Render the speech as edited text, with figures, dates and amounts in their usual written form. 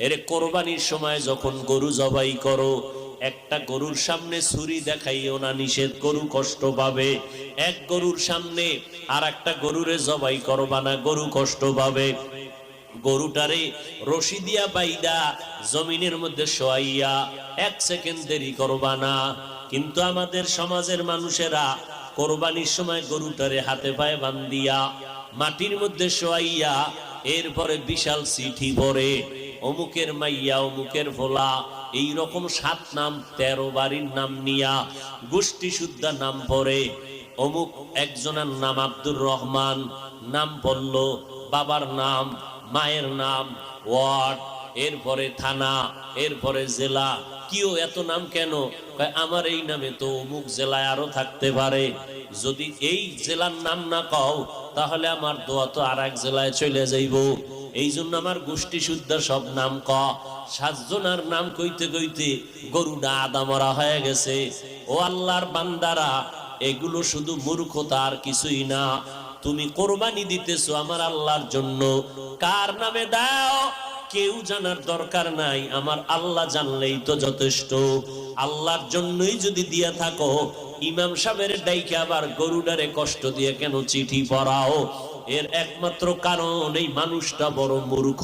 এর কোরবানির সময় যখন গরু জবাই করো, একটা গরুর সামনে ছুরি দেখাইও না, নিষেধ, গরু কষ্ট পাবে। এক গরুর সামনে আর একটা গরুরে জবাই করবা না, গরু কষ্ট পাবে। গরুটারে রশি দিয়া বাইদা জমিনের মধ্যে শোয়াইয়া 1 সেকেন্ড দেরি করবা না। কিন্তু আমাদের সমাজের মানুষেরা কোরবানির সময় গরুটারে হাতে পায়ে বান্ধিয়া মাটির মধ্যে শোয়াইয়া এরপরে বিশাল চিঠি পড়ে, অমুকের মাইয়া, অমুকের ভোলা, এই রকম 7 নাম 13 বাড়ির নাম নিয়া গোষ্ঠী শুদ্ধা নাম পড়ে। অমুক একজনের নাম আব্দুর রহমান, নাম পড়ল, বাবার নাম, মায়ের নাম, ওয়ার্ড, এরপরে থানা, এরপরে জেলা। কিও এত নাম কেন? আমার এই নামে তো অমুক জেলায় আরো থাকতে পারে, যদি এই জেলার নাম না কও তাহলে আমার দোয়া তো আর এক জেলায় চলে যাইব। এই জন্য আমার গোষ্ঠী শুদ্ধ সব নাম ক। 7 জনের নাম কইতে কইতে গরুটা আদা মরা হয়ে গেছে। ও আল্লাহর বান্দারা, এগুলো শুধু মূর্খতা আর কিছুই না। তুমি কোরবানি দিতেছো আমার আল্লাহর জন্য, কার নামে দাও কেউ জানার দরকার নাই, আমার আল্লাহ জানলেই তো যথেষ্ট। আল্লাহর জন্যই যদি দিয়া থাকো, ইমাম সাহেবের ডাইকে আবার গরুডারে কষ্ট দিয়ে কেন চিঠি পড়াও? এর একমাত্র কারণ এই মানুষটা বড় মূর্খ।